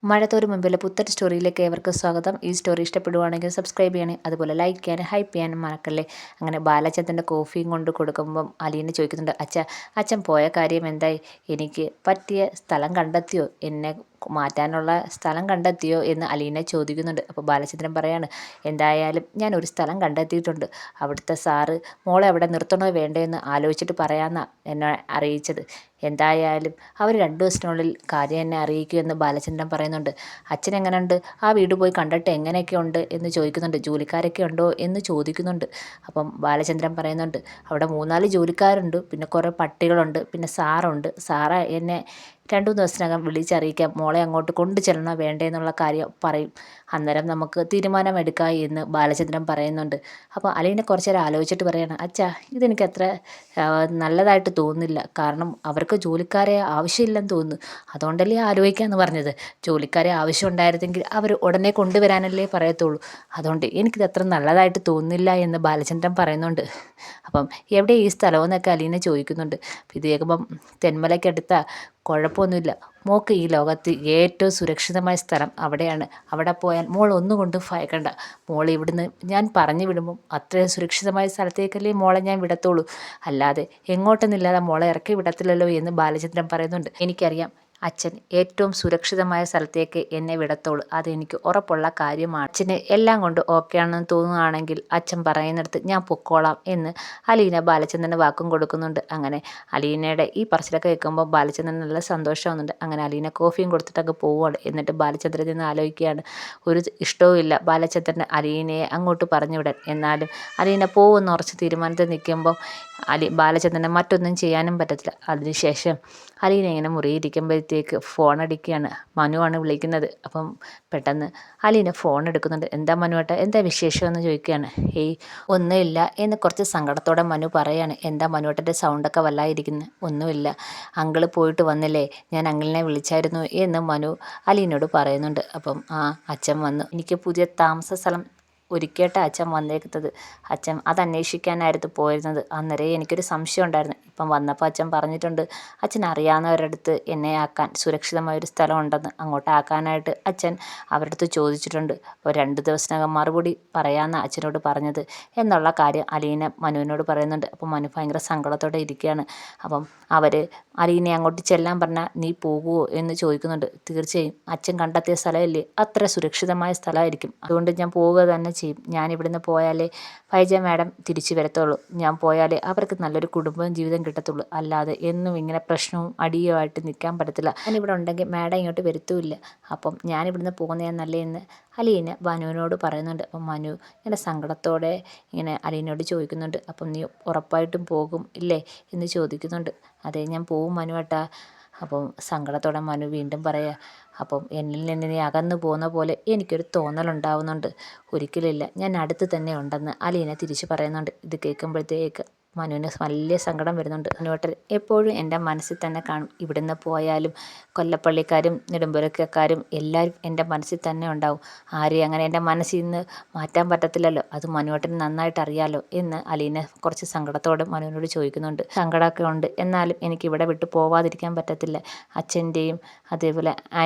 മഴത്തോരു മുമ്പിലെ പുത്തൻ സ്റ്റോറിയിലേക്ക് ഏവർക്കും സ്വാഗതം. ഈ സ്റ്റോറി ഇഷ്ടപ്പെടുവാണെങ്കിൽ സബ്സ്ക്രൈബ് ചെയ്യണേ, അതുപോലെ ലൈക്ക് ചെയ്യാനും ഹൈപ്പ് ചെയ്യാനും മറക്കല്ലേ. അങ്ങനെ ബാലചന്ദ്രൻ്റെ കോഫിയും കൊണ്ട് കൊടുക്കുമ്പം അലീന ചോദിക്കുന്നുണ്ട്, അച്ഛൻ പോയ കാര്യം എന്തായി? എനിക്ക് പറ്റിയ സ്ഥലം കണ്ടെത്തിയോ? എന്നെ മാറ്റാനുള്ള സ്ഥലം കണ്ടെത്തിയോ എന്ന് അലീന ചോദിക്കുന്നുണ്ട്. അപ്പോൾ ബാലചന്ദ്രൻ പറയാണ്, എന്തായാലും ഞാൻ ഒരു സ്ഥലം കണ്ടെത്തിയിട്ടുണ്ട്. അവിടുത്തെ സാറ് മോളെ അവിടെ നിർത്തണോ വേണ്ടോ എന്ന് ആലോചിച്ചിട്ട് പറയാമെന്നാണ് എന്നെ അറിയിച്ചത്. എന്തായാലും അവർ 2 ദിവസത്തിനുള്ളിൽ കാര്യം എന്നെ അറിയിക്കുമെന്ന് ബാലചന്ദ്രൻ പറയുന്നുണ്ട്. അച്ഛൻ എങ്ങനെയുണ്ട്? ആ വീട് പോയി കണ്ടിട്ട് എങ്ങനെയൊക്കെ ഉണ്ട് എന്ന് ചോദിക്കുന്നുണ്ട്. ജോലിക്കാരൊക്കെ ഉണ്ടോ എന്ന് ചോദിക്കുന്നുണ്ട്. അപ്പം ബാലചന്ദ്രൻ പറയുന്നുണ്ട്, അവിടെ 3-4 ജോലിക്കാരുണ്ട്, പിന്നെ കുറേ പട്ടികളുണ്ട്, പിന്നെ സാറുണ്ട്. സാറ് എന്നെ 2-3 ദിവസത്തിനകം വിളിച്ചറിയിക്കാം, മോളെ അങ്ങോട്ട് കൊണ്ടു ചെല്ലണോ വേണ്ടേ എന്നുള്ള കാര്യം പറയും. അന്നേരം നമുക്ക് തീരുമാനമെടുക്കാം എന്ന് ബാലചന്ദ്രൻ പറയുന്നുണ്ട്. അപ്പോൾ അലീന കുറച്ച് നേരം ആലോചിച്ചിട്ട് പറയാണ്, ഇതെനിക്ക് അത്ര നല്ലതായിട്ട് തോന്നുന്നില്ല. കാരണം അവർക്ക് ജോലിക്കാരെ ആവശ്യമില്ലെന്ന് തോന്നുന്നു. അതുകൊണ്ടല്ലേ ആലോചിക്കാമെന്ന് പറഞ്ഞത്. ജോലിക്കാരെ ആവശ്യമുണ്ടായിരുന്നെങ്കിൽ അവർ ഉടനെ കൊണ്ടുവരാനല്ലേ പറയത്തുള്ളൂ. അതുകൊണ്ട് എനിക്കിത് അത്ര നല്ലതായിട്ട് തോന്നുന്നില്ല എന്ന് ബാലചന്ദ്രൻ പറയുന്നുണ്ട്. അപ്പം എവിടെ ഈ സ്ഥലമെന്നൊക്കെ അലീന ചോദിക്കുന്നുണ്ട്. ഇത് കേൾക്കുമ്പം തെന്മലയ്ക്കടുത്ത കുഴപ്പമൊന്നുമില്ല, മോൾക്ക് ഈ ലോകത്ത് ഏറ്റവും സുരക്ഷിതമായ സ്ഥലം അവിടെയാണ്. അവിടെ പോയാൽ മോൾ ഒന്നുകൊണ്ടും ഭയക്കണ്ട. മോൾ ഇവിടുന്ന് ഞാൻ പറഞ്ഞു വിടുമ്പം അത്രയും സുരക്ഷിതമായ സ്ഥലത്തേക്കല്ലേ മോളെ ഞാൻ വിടത്തുള്ളൂ. അല്ലാതെ എങ്ങോട്ടെന്നില്ലാതെ മോളെ ഇറക്കി വിടത്തില്ലല്ലോ എന്ന് ബാലചന്ദ്രൻ പറയുന്നുണ്ട്. എനിക്കറിയാം, അച്ഛൻ ഏറ്റവും സുരക്ഷിതമായ സ്ഥലത്തേക്ക് എന്നെ വിടത്തുള്ളൂ. അതെനിക്ക് ഉറപ്പുള്ള കാര്യമാണ്. അച്ഛന് എല്ലാം കൊണ്ട് ഓക്കെ ആണെന്ന് തോന്നുകയാണെങ്കിൽ അച്ഛൻ പറയുന്നിടത്ത് ഞാൻ പൊക്കോളാം എന്ന് അലീന ബാലചന്ദ്രന് വാക്കും കൊടുക്കുന്നുണ്ട്. അങ്ങനെ അലീനയുടെ ഈ പറച്ചിലൊക്കെ കേൾക്കുമ്പോൾ ബാലചന്ദ്രൻ നല്ല സന്തോഷമാകുന്നുണ്ട്. അങ്ങനെ അലീന കോഫിയും കൊടുത്തിട്ടൊക്കെ പോവുകയാണ്. എന്നിട്ട് ബാലചന്ദ്രൻ നിന്ന് ആലോചിക്കുകയാണ്, ഒരു ഇഷ്ടവും ഇല്ല ബാലചന്ദ്രന് അലീനയെ അങ്ങോട്ട് പറഞ്ഞു വിടാൻ. എന്നാലും അലീന പോകുമെന്ന് ഉറച്ച് തീരുമാനത്തിൽ നിൽക്കുമ്പം ബാലചന്ദ്രന് മറ്റൊന്നും ചെയ്യാനും പറ്റത്തില്ല. അതിനുശേഷം അലീന ഇങ്ങനെ മുറിയിരിക്കുമ്പോഴത്തേക്ക് ഫോൺ അടിക്കുകയാണ്. മനുവാണ് വിളിക്കുന്നത്. അപ്പം പെട്ടെന്ന് അലീന ഫോൺ എടുക്കുന്നുണ്ട്. എന്താ മനുവേട്ടാ, എന്താ വിശേഷമെന്ന് ചോദിക്കുകയാണ്. ഒന്നുമില്ല എന്ന് കുറച്ച് സങ്കടത്തോടെ മനു പറയാണ്. എന്താ മനുവേട്ടൻ്റെ സൗണ്ടൊക്കെ വല്ലായിരിക്കുന്നത്? ഒന്നുമില്ല, അങ്കിള് പോയിട്ട് വന്നില്ലേ, ഞാൻ അങ്കിളിനെ വിളിച്ചായിരുന്നു എന്ന് മനു അലീനോട് പറയുന്നുണ്ട്. അപ്പം അച്ഛൻ വന്നു, എനിക്ക് പുതിയ താമസ സ്ഥലം ഒരുക്കിയിട്ട അച്ഛൻ വന്നേക്കുന്നത്. അച്ഛൻ അത് അന്വേഷിക്കാനായിരുന്നു പോയിരുന്നത്. അന്നേരം എനിക്കൊരു സംശയം ഉണ്ടായിരുന്നു. ഇപ്പം വന്നപ്പോൾ അച്ഛൻ പറഞ്ഞിട്ടുണ്ട്, അച്ഛൻ അറിയാവുന്നവരടുത്ത് എന്നെ ആക്കാൻ സുരക്ഷിതമായൊരു സ്ഥലം ഉണ്ടെന്ന്. അങ്ങോട്ട് ആക്കാനായിട്ട് അച്ഛൻ അവരുടെ അടുത്ത് ചോദിച്ചിട്ടുണ്ട്. അപ്പോൾ 2 ദിവസത്തിനകം മറുപടി പറയാമെന്ന് അച്ഛനോട് പറഞ്ഞത് എന്നുള്ള കാര്യം അലീന മനുവിനോട് പറയുന്നുണ്ട്. അപ്പം മനു ഭയങ്കര സങ്കടത്തോടെ ഇരിക്കുകയാണ്. അപ്പം അവർ അലീനയെ അങ്ങോട്ട് ചെല്ലാൻ പറഞ്ഞാൽ നീ പോകുമോ എന്ന് ചോദിക്കുന്നുണ്ട്. തീർച്ചയായും, അച്ഛൻ കണ്ടെത്തിയ സ്ഥലമല്ലേ, അത്ര സുരക്ഷിതമായ സ്ഥലമായിരിക്കും. അതുകൊണ്ട് ഞാൻ പോവുക തന്നെ ചെയ്യും. ഞാൻ ഇവിടുന്ന് പോയാലേ ഫൈജ മാഡം തിരിച്ചു വരത്തുള്ളൂ. ഞാൻ പോയാലേ അവർക്ക് നല്ലൊരു കുടുംബവും ജീവിതം കിട്ടത്തുള്ളൂ. അല്ലാതെ എന്നും ഇങ്ങനെ പ്രശ്നവും അടിയുമായിട്ട് നിൽക്കാൻ പറ്റത്തില്ല. ഞാനിവിടെ ഉണ്ടെങ്കിൽ മാഡം ഇങ്ങോട്ട് വരുത്തുമില്ല. അപ്പം ഞാനിവിടുന്ന് പോകുന്നതാണ് നല്ലതെന്ന് അലീന മനുവിനോട് പറയുന്നുണ്ട്. അപ്പം മനു ഇങ്ങനെ സങ്കടത്തോടെ ഇങ്ങനെ അലീനയോട് ചോദിക്കുന്നുണ്ട്, അപ്പം നീ ഉറപ്പായിട്ടും പോകും ഇല്ലേ എന്ന് ചോദിക്കുന്നുണ്ട്. അതെ, ഞാൻ പോവും മനുവേട്ടാ. അപ്പം സങ്കടത്തോടെ മനു വീണ്ടും പറയുക, അപ്പം എന്നിൽ നിന്ന് നീ അകന്നു പോകുന്ന പോലെ എനിക്കൊരു തോന്നലുണ്ടാവുന്നുണ്ട്. ഒരിക്കലില്ല, ഞാൻ അടുത്ത് തന്നെ ഉണ്ടെന്ന് അലീന തിരിച്ച് പറയുന്നുണ്ട്. ഇത് കേൾക്കുമ്പോഴത്തേക്ക് മനുവിന് വലിയ സങ്കടം വരുന്നുണ്ട്. മനുവേട്ടൻ എപ്പോഴും എൻ്റെ മനസ്സിൽ തന്നെ കാണും. ഇവിടുന്ന് പോയാലും കൊല്ലപ്പള്ളിക്കാരും നെടുമ്പുരക്കാരും എല്ലാവരും എൻ്റെ മനസ്സിൽ തന്നെ ഉണ്ടാവും. ആരെയും അങ്ങനെ എൻ്റെ മനസ്സിൽ നിന്ന് മാറ്റാൻ പറ്റത്തില്ലല്ലോ. അത് മനുവേട്ടന് നന്നായിട്ട് അറിയാലോ എന്ന് അലീന കുറച്ച് സങ്കടത്തോടെ മനുവിനോട് ചോദിക്കുന്നുണ്ട്. സങ്കടമൊക്കെ ഉണ്ട്, എന്നാലും എനിക്ക് ഇവിടെ വിട്ട് പോവാതിരിക്കാൻ പറ്റത്തില്ല. അച്ഛൻ്റെയും അതേപോലെ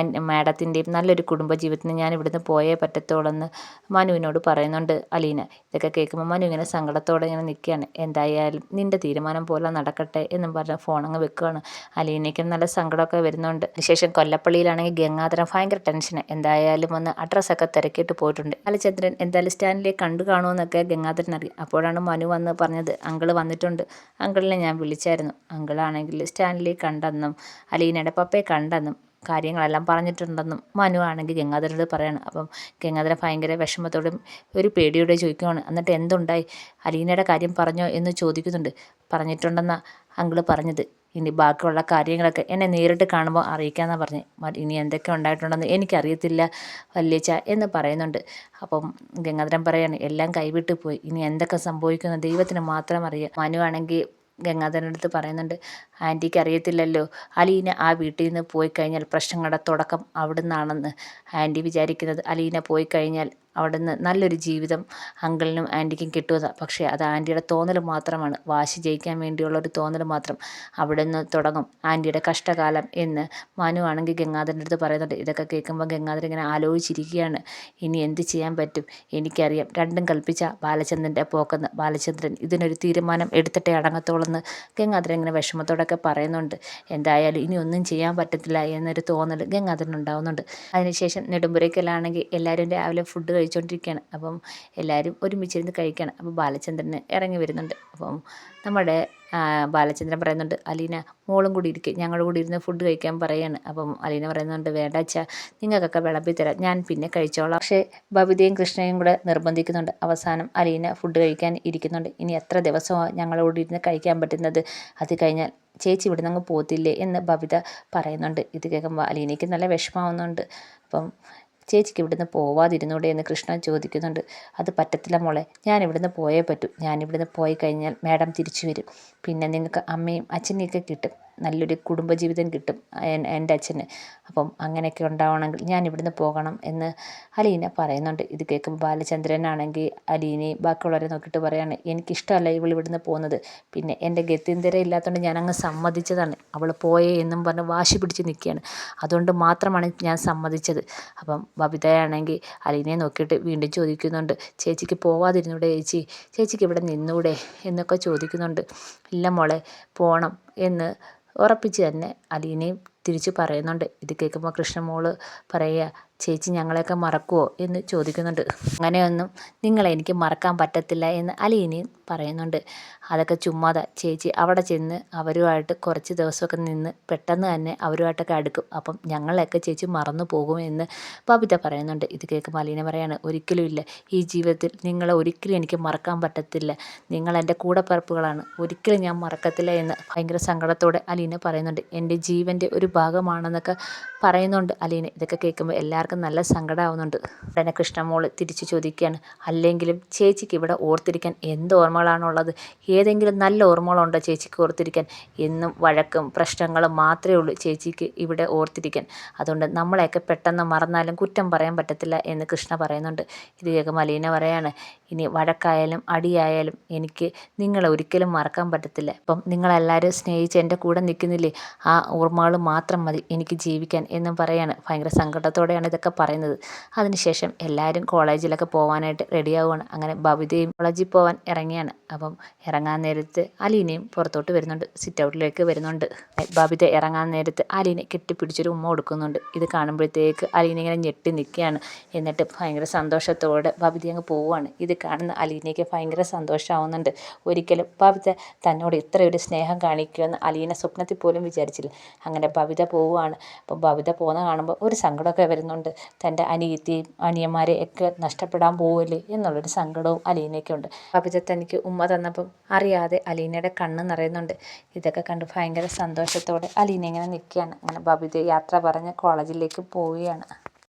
മാഡത്തിൻ്റെയും നല്ലൊരു കുടുംബജീവിതത്തിന് ഞാൻ ഇവിടുന്ന് പോയേ പറ്റത്തുള്ളെന്ന് മനുവിനോട് പറയുന്നുണ്ട് അലീന. ഇതൊക്കെ കേൾക്കുമ്പോൾ മനു ഇങ്ങനെ സങ്കടത്തോടെ ഇങ്ങനെ നിൽക്കുകയാണ്. എന്തായാലും നിൻ്റെ തീരുമാനം പോലെ നടക്കട്ടെ എന്നും പറഞ്ഞ് ഫോണങ്ങ് വെക്കുകയാണ്. അലീനയ്ക്കും നല്ല സങ്കടമൊക്കെ വരുന്നുണ്ട്. അതിനുശേഷം കൊല്ലപ്പള്ളിയിലാണെങ്കിൽ ഗംഗാധരൻ ഭയങ്കര ടെൻഷന്. എന്തായാലും ഒന്ന് അഡ്രസ്സൊക്കെ തിരക്കിയിട്ട് പോയിട്ടുണ്ട്. ബാലചന്ദ്രൻ എന്തായാലും സ്റ്റാൻഡിലേക്ക് കണ്ടു കാണുമെന്നൊക്കെ ഗംഗാധരൻ അറിയാം. അപ്പോഴാണ് മനു വന്ന് പറഞ്ഞത്, അങ്കിള് വന്നിട്ടുണ്ട്, അങ്കിളിനെ ഞാൻ വിളിച്ചായിരുന്നു. അങ്കിളാണെങ്കിൽ സ്റ്റാൻഡിലേക്ക് കണ്ടെന്നും അലീനയുടെ പപ്പയെ കണ്ടെന്നും കാര്യങ്ങളെല്ലാം പറഞ്ഞിട്ടുണ്ടെന്നും മനു ആണെങ്കിൽ ഗംഗാധരനോട് പറയാണ്. അപ്പം ഗംഗാധരൻ ഭയങ്കര വിഷമത്തോടും ഒരു പേടിയോടെ ചോദിക്കുകയാണ്, എന്നിട്ട് എന്തുണ്ടായി, അലീനയുടെ കാര്യം പറഞ്ഞോ എന്ന് ചോദിക്കുന്നുണ്ട്. പറഞ്ഞിട്ടുണ്ടെന്നാണ് അങ്കിള് പറഞ്ഞത്. ഇനി ബാക്കിയുള്ള കാര്യങ്ങളൊക്കെ എന്നെ നേരിട്ട് കാണുമ്പോൾ അറിയിക്കാമെന്നാണ് പറഞ്ഞത്. ഇനി എന്തൊക്കെ ഉണ്ടായിട്ടുണ്ടെന്ന് എനിക്കറിയത്തില്ല വല്യച്ഛ എന്ന് പറയുന്നുണ്ട്. അപ്പം ഗംഗാധരൻ പറയാണ്, എല്ലാം കൈവിട്ട് പോയി, ഇനി എന്തൊക്കെ സംഭവിക്കുന്ന ദൈവത്തിന് മാത്രം അറിയാം. മനു ആണെങ്കിൽ ഗംഗാധരൻ്റെ അടുത്ത് പറയുന്നുണ്ട്, ആൻറ്റിക്ക് അറിയത്തില്ലല്ലോ, അലീന ആ വീട്ടിൽ നിന്ന് പോയി കഴിഞ്ഞാൽ പ്രശ്നങ്ങളുടെ തുടക്കം അവിടെ നിന്നാണെന്ന്. ആൻറ്റി വിചാരിക്കുന്നത് അലീന പോയി കഴിഞ്ഞാൽ അവിടുന്ന് നല്ലൊരു ജീവിതം അങ്കിളിനും ആൻറ്റിക്കും കിട്ടുമെന്ന്. പക്ഷേ അത് ആൻറ്റിയുടെ തോന്നൽ മാത്രമാണ്, വാശി ജയിക്കാൻ വേണ്ടിയുള്ള ഒരു തോന്നൽ മാത്രം. അവിടുന്ന് തുടങ്ങും ആൻറ്റിയുടെ കഷ്ടകാലം എന്ന് മനു ആണെങ്കിൽ ഗംഗാധരൻ്റെ അടുത്ത് പറയുന്നുണ്ട്. ഇതൊക്കെ കേൾക്കുമ്പോൾ ഗംഗാധരൻ ഇങ്ങനെ ആലോചിച്ചിരിക്കുകയാണ്. ഇനി എന്ത് ചെയ്യാൻ പറ്റും? എനിക്കറിയാം രണ്ടും കൽപ്പിച്ച ബാലചന്ദ്രൻ്റെ പോക്കെന്ന്. ബാലചന്ദ്രൻ ഇതിനൊരു തീരുമാനം എടുത്തിട്ടേ അടങ്ങത്തോളെന്ന് ഗംഗാധരൻ ഇങ്ങനെ വിഷമത്തോടൊക്കെ പറയുന്നുണ്ട്. എന്തായാലും ഇനി ഒന്നും ചെയ്യാൻ പറ്റത്തില്ല എന്നൊരു തോന്നൽ ഗംഗാധരൻ ഉണ്ടാവുന്നുണ്ട്. അതിനുശേഷം നെടുമ്പുരയ്ക്കലാണെങ്കിൽ എല്ലാവരും രാവിലെ ഫുഡ് കഴിച്ചുകൊണ്ടിരിക്കുകയാണ്. അപ്പം എല്ലാവരും ഒരുമിച്ചിരുന്ന് കഴിക്കുകയാണ്. അപ്പോൾ ബാലചന്ദ്രന് ഇറങ്ങി വരുന്നുണ്ട്. അപ്പം നമ്മുടെ ബാലചന്ദ്രൻ പറയുന്നുണ്ട്, അലീന മോളും കൂടി ഇരിക്കുക, ഞങ്ങളുടെ കൂടി ഇരുന്ന് ഫുഡ് കഴിക്കാൻ പറയാണ്. അപ്പം അലീന പറയുന്നുണ്ട്, വേണ്ട അച്ഛാ, നിങ്ങൾക്കൊക്കെ വിളമ്പി തരാം, ഞാൻ പിന്നെ കഴിച്ചോളാം. പക്ഷേ ബബിതയും കൃഷ്ണയും കൂടെ നിർബന്ധിക്കുന്നുണ്ട്. അവസാനം അലീന ഫുഡ് കഴിക്കാൻ ഇരിക്കുന്നുണ്ട്. ഇനി എത്ര ദിവസമാണ് ഞങ്ങളോട് ഇരുന്ന് കഴിക്കാൻ പറ്റുന്നത്? അത് കഴിഞ്ഞാൽ ചേച്ചി ഇവിടെ നിന്ന് പോകത്തില്ലേ എന്ന് ബബിത പറയുന്നുണ്ട്. ഇത് കേൾക്കുമ്പോൾ അലീനയ്ക്ക് നല്ല വിഷമാവുന്നുണ്ട്. അപ്പം ചേച്ചിക്ക് ഇവിടുന്ന് പോവാതിരുന്നൂടെ എന്ന് കൃഷ്ണൻ ചോദിക്കുന്നുണ്ട്. അത് പറ്റത്തില്ല മോളെ, ഞാൻ ഇവിടുന്ന് പോയേ പറ്റൂ. ഞാനിവിടുന്ന് പോയി കഴിഞ്ഞാൽ മാഡം തിരിച്ചു വരും. പിന്നെ നിങ്ങൾക്ക് അമ്മയും അച്ഛനെയൊക്കെ കിട്ടും, നല്ലൊരു കുടുംബജീവിതം കിട്ടും എൻ്റെ അച്ഛന്. അപ്പം അങ്ങനെയൊക്കെ ഉണ്ടാവണമെങ്കിൽ ഞാൻ ഇവിടുന്ന് പോകണം എന്ന് അലീന പറയുന്നുണ്ട്. ഇത് കേൾക്കുമ്പോൾ ബാലചന്ദ്രനാണെങ്കിൽ അലീനയും ബാക്കിയുള്ളവരെ നോക്കിയിട്ട് പറയാണ്, എനിക്കിഷ്ടമല്ല ഇവൾ ഇവിടുന്ന് പോകുന്നത്. പിന്നെ എൻ്റെ ഗത്യന്തരം ഇല്ലാത്തതുകൊണ്ട് ഞാനങ്ങ് സമ്മതിച്ചതാണ്. അവൾ പോയേ എന്നും പറഞ്ഞ് വാശി പിടിച്ച് നിൽക്കുകയാണ്. അതുകൊണ്ട് മാത്രമാണ് ഞാൻ സമ്മതിച്ചത്. അപ്പം ബബിതയാണെങ്കിൽ അലീനയെ നോക്കിയിട്ട് വീണ്ടും ചോദിക്കുന്നുണ്ട്, ചേച്ചിക്ക് പോവാതിരുന്നൂടെ ചേച്ചി? ചേച്ചിക്ക് ഇവിടെ നിന്നൂടെ എന്നൊക്കെ ചോദിക്കുന്നുണ്ട്. ഇല്ല മോളെ, പോകണം എന്ന് ഉറപ്പിച്ച് തന്നെ അലീനയും തിരിച്ച് പറയുന്നുണ്ട്. ഇത് കേൾക്കുമ്പോൾ കൃഷ്ണമോള് പറയുക, ചേച്ചി ഞങ്ങളെയൊക്കെ മറക്കുമോ എന്ന് ചോദിക്കുന്നുണ്ട്. അങ്ങനെയൊന്നും നിങ്ങളെ എനിക്ക് മറക്കാൻ പറ്റത്തില്ല എന്ന് അലീനയും പറയുന്നുണ്ട്. അതൊക്കെ ചുമ്മാതാ ചേച്ചി, അവിടെ ചെന്ന് അവരുമായിട്ട് കുറച്ച് ദിവസമൊക്കെ നിന്ന് പെട്ടെന്ന് തന്നെ അവരുമായിട്ടൊക്കെ അടുക്കും. അപ്പം ഞങ്ങളെയൊക്കെ ചേച്ചി മറന്നു പോകുമെന്ന് ബബിത പറയുന്നുണ്ട്. ഇത് കേൾക്കുമ്പോൾ അലീന പറയാണ്, ഒരിക്കലും ഇല്ല, ഈ ജീവിതത്തിൽ നിങ്ങളെ ഒരിക്കലും എനിക്ക് മറക്കാൻ പറ്റത്തില്ല. നിങ്ങൾ എൻ്റെ കൂടപ്പിറപ്പുകളാണ്, ഒരിക്കലും ഞാൻ മറക്കത്തില്ല എന്ന് ഭയങ്കര സങ്കടത്തോടെ അലീന പറയുന്നുണ്ട്. എൻ്റെ ജീവൻ്റെ ഒരു ഭാഗമാണെന്നൊക്കെ പറയുന്നുണ്ട് അലീന. ഇതൊക്കെ കേൾക്കുമ്പോൾ എല്ലാവർക്കും നല്ല സങ്കടമാവുന്നുണ്ട്. ഉടനെ കൃഷ്ണമോള് തിരിച്ചു ചോദിക്കുകയാണ്, അല്ലെങ്കിലും ചേച്ചിക്ക് ഇവിടെ ഓർത്തിരിക്കാൻ എന്ത് ഓർമ്മകളാണുള്ളത്? ഏതെങ്കിലും നല്ല ഓർമ്മകളുണ്ടോ ചേച്ചിക്ക് ഓർത്തിരിക്കാൻ? എന്നും വഴക്കും പ്രശ്നങ്ങളും മാത്രമേ ഉള്ളൂ ചേച്ചിക്ക് ഇവിടെ ഓർത്തിരിക്കാൻ. അതുകൊണ്ട് നമ്മളെയൊക്കെ പെട്ടെന്ന് മറന്നാലും കുറ്റം പറയാൻ പറ്റത്തില്ല എന്ന് കൃഷ്ണ പറയുന്നുണ്ട്. ഇത് കേൾക്കുമ്പോൾ അലീന പറയാണ്, ഇനി വഴക്കായാലും അടിയായാലും എനിക്ക് നിങ്ങളെ ഒരിക്കലും മറക്കാൻ പറ്റത്തില്ല. അപ്പം നിങ്ങളെല്ലാവരും സ്നേഹിച്ച് എൻ്റെ കൂടെ നിൽക്കുന്നില്ലേ, ആ ഓർമ്മകൾ മാത്രം മതി എനിക്ക് ജീവിക്കാൻ എന്നും പറയാണ്. ഭയങ്കര സങ്കടത്തോടെയാണ് ഇതൊക്കെ പറയുന്നത്. അതിനുശേഷം എല്ലാവരും കോളേജിലൊക്കെ പോകാനായിട്ട് റെഡിയാവുകയാണ്. അങ്ങനെ ബബിതയും കോളേജിൽ പോകാൻ ഇറങ്ങിയാണ്. അപ്പം ഇറങ്ങാൻ നേരത്ത് അലീനയും പുറത്തോട്ട് വരുന്നുണ്ട്, സിറ്റ് ഔട്ടിലേക്ക് വരുന്നുണ്ട്. ബബിത ഇറങ്ങാൻ നേരത്ത് അലീനെ കെട്ടിപ്പിടിച്ചൊരു ഉമ്മ കൊടുക്കുന്നുണ്ട്. ഇത് കാണുമ്പോഴത്തേക്ക് അലീന ഇങ്ങനെ ഞെട്ടി നിൽക്കുകയാണ്. എന്നിട്ട് ഭയങ്കര സന്തോഷത്തോടെ ബബിത അങ്ങ് പോവുകയാണ്. ഇത് കാണുന്ന അലീനയ്ക്ക് ഭയങ്കര സന്തോഷമാവുന്നുണ്ട്. ഒരിക്കലും ബബിത തന്നോട് ഇത്രയൊരു സ്നേഹം കാണിക്കുമെന്ന് അലീന സ്വപ്നത്തിൽ പോലും വിചാരിച്ചില്ല. അങ്ങനെ ബബിത പോവുകയാണ്. അപ്പോൾ ബബിത പോകുന്ന കാണുമ്പോൾ ഒരു സങ്കടമൊക്കെ വരുന്നുണ്ട്. തൻ്റെ അനിയത്തിയും അനിയന്മാരെ ഒക്കെ നഷ്ടപ്പെടാൻ പോവില്ലേ എന്നുള്ളൊരു സങ്കടവും അലീനയ്ക്കുണ്ട്. ബബിത തനിക്ക് ഉമ്മ തന്നപ്പം അറിയാതെ അലീനയുടെ കണ്ണ് നിറയുന്നുണ്ട്. ഇതൊക്കെ കണ്ട് ഭയങ്കര സന്തോഷത്തോടെ അലീന ഇങ്ങനെ നിൽക്കുകയാണ്. അങ്ങനെ ബബിത യാത്ര പറഞ്ഞ് കോളേജിലേക്ക് പോവുകയാണ്.